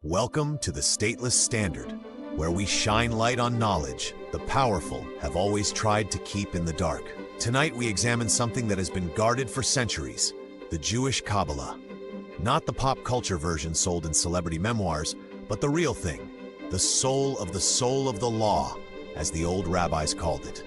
Welcome to the Stateless Standard, where we shine light on knowledge the powerful have always tried to keep in the dark. Tonight we examine something that has been guarded for centuries, the Jewish Kabbalah. Not the pop culture version sold in celebrity memoirs, but the real thing, the soul of the law, as the old rabbis called it.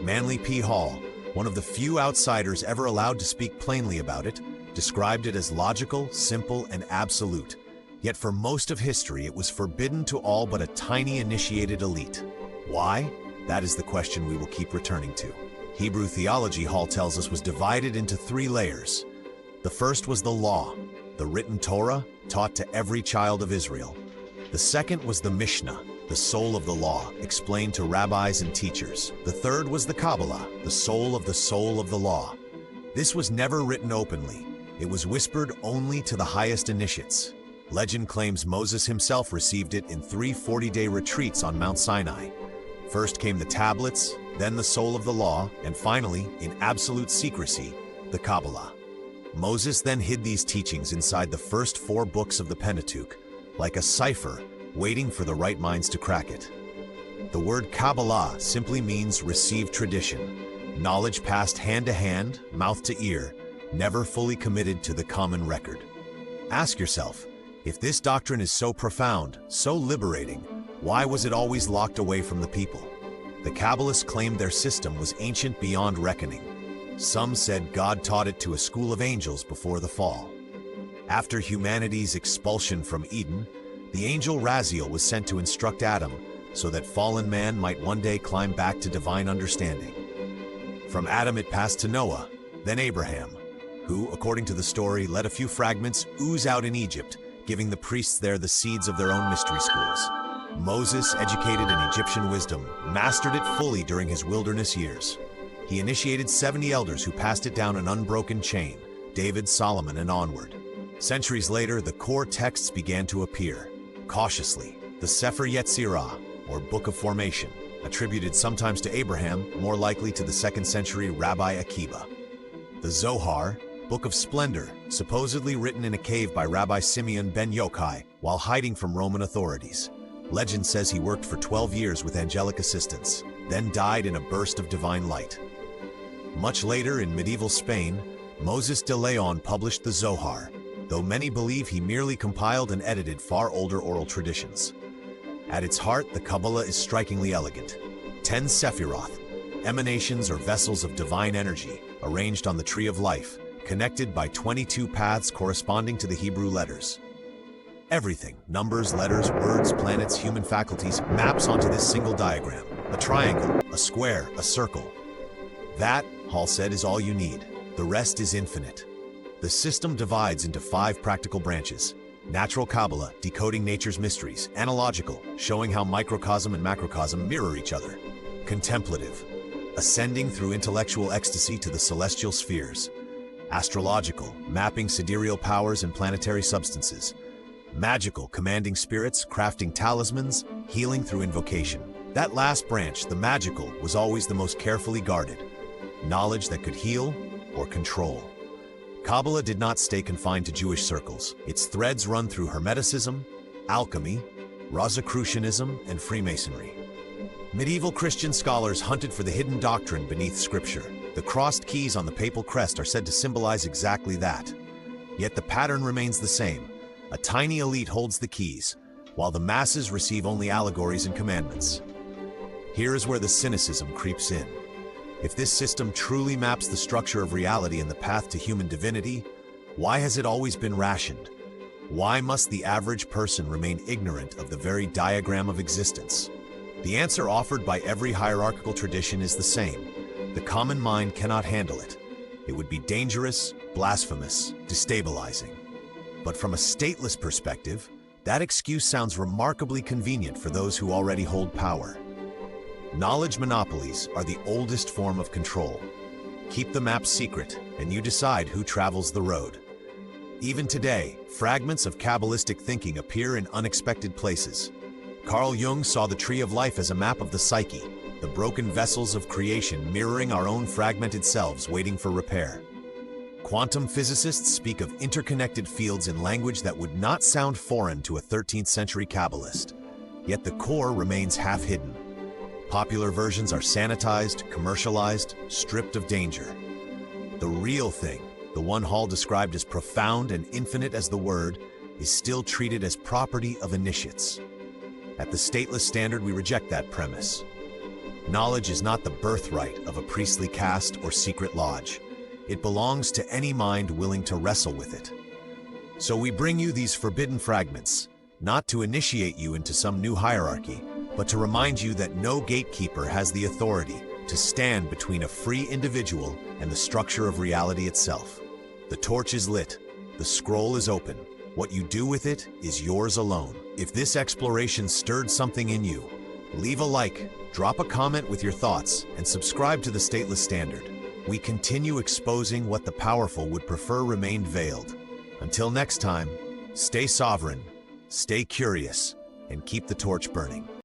Manly P. Hall, one of the few outsiders ever allowed to speak plainly about it, described it as logical, simple, and absolute. Yet for most of history, it was forbidden to all but a tiny initiated elite. Why? That is the question we will keep returning to. Hebrew theology, Hall tells us, was divided into three layers. The first was the law, the written Torah taught to every child of Israel. The second was the Mishnah, the soul of the law, explained to rabbis and teachers. The third was the Kabbalah, the soul of the law. This was never written openly. It was whispered only to the highest initiates. Legend claims Moses himself received it in 3 40-day retreats on Mount Sinai. First came the tablets, then the soul of the law, and finally, in absolute secrecy, the Kabbalah. Moses then hid these teachings inside the first 4 books of the Pentateuch, like a cipher, waiting for the right minds to crack it. The word Kabbalah simply means received tradition, knowledge passed hand to hand, mouth to ear, never fully committed to the common record. Ask yourself, if this doctrine is so profound, so liberating, why was it always locked away from the people? The Kabbalists claimed their system was ancient beyond reckoning. Some said God taught it to a school of angels before the fall. After humanity's expulsion from Eden, the angel Raziel was sent to instruct Adam so that fallen man might one day climb back to divine understanding. From Adam it passed to Noah, then Abraham, who, according to the story, let a few fragments ooze out in Egypt, giving the priests there the seeds of their own mystery schools. Moses, educated in Egyptian wisdom, mastered it fully during his wilderness years. He initiated 70 elders who passed it down an unbroken chain, David, Solomon, and onward. Centuries later, the core texts began to appear. Cautiously, the Sefer Yetzirah, or Book of Formation, attributed sometimes to Abraham, more likely to the 2nd century Rabbi Akiba. The Zohar, Book of Splendor, supposedly written in a cave by Rabbi Simeon ben Yochai while hiding from Roman authorities. Legend says he worked for 12 years with angelic assistance, then died in a burst of divine light. Much later, in medieval Spain, Moses de Leon published the Zohar, though many believe he merely compiled and edited far older oral traditions. At its heart, the Kabbalah is strikingly elegant. 10 Sephiroth, emanations or vessels of divine energy, arranged on the tree of life, connected by 22 paths corresponding to the Hebrew letters. Everything, numbers, letters, words, planets, human faculties, maps onto this single diagram. A triangle, a square, a circle. That, Hall said, is all you need. The rest is infinite. The system divides into 5 practical branches. Natural Kabbalah, decoding nature's mysteries. Analogical, showing how microcosm and macrocosm mirror each other. Contemplative, ascending through intellectual ecstasy to the celestial spheres. Astrological, mapping sidereal powers and planetary substances. Magical, commanding spirits, crafting talismans, healing through invocation. That last branch, the magical, was always the most carefully guarded. Knowledge that could heal or control. Kabbalah did not stay confined to Jewish circles. Its threads run through Hermeticism, alchemy, Rosicrucianism, and Freemasonry. Medieval Christian scholars hunted for the hidden doctrine beneath Scripture. The crossed keys on the papal crest are said to symbolize exactly that. Yet the pattern remains the same. A tiny elite holds the keys, while the masses receive only allegories and commandments. Here is where the cynicism creeps in. If this system truly maps the structure of reality and the path to human divinity, why has it always been rationed? Why must the average person remain ignorant of the very diagram of existence? The answer offered by every hierarchical tradition is the same. The common mind cannot handle it. It would be dangerous, blasphemous, destabilizing. But from a stateless perspective, that excuse sounds remarkably convenient for those who already hold power. Knowledge monopolies are the oldest form of control. Keep the map secret, and you decide who travels the road. Even today, fragments of Kabbalistic thinking appear in unexpected places. Carl Jung saw the tree of life as a map of the psyche, the broken vessels of creation mirroring our own fragmented selves waiting for repair. Quantum physicists speak of interconnected fields in language that would not sound foreign to a 13th century Kabbalist, yet the core remains half-hidden. Popular versions are sanitized, commercialized, stripped of danger. The real thing, the one Hall described as profound and infinite as the word, is still treated as property of initiates. At the Stateless Standard, we reject that premise. Knowledge is not the birthright of a priestly caste or secret lodge. It belongs to any mind willing to wrestle with it. So we bring you these forbidden fragments, not to initiate you into some new hierarchy, but to remind you that no gatekeeper has the authority to stand between a free individual and the structure of reality itself. The torch is lit, the scroll is open. What you do with it is yours alone. If this exploration stirred something in you, leave a like, drop a comment with your thoughts, and subscribe to the Stateless Standard. We continue exposing what the powerful would prefer remained veiled. Until next time, stay sovereign, stay curious, and keep the torch burning.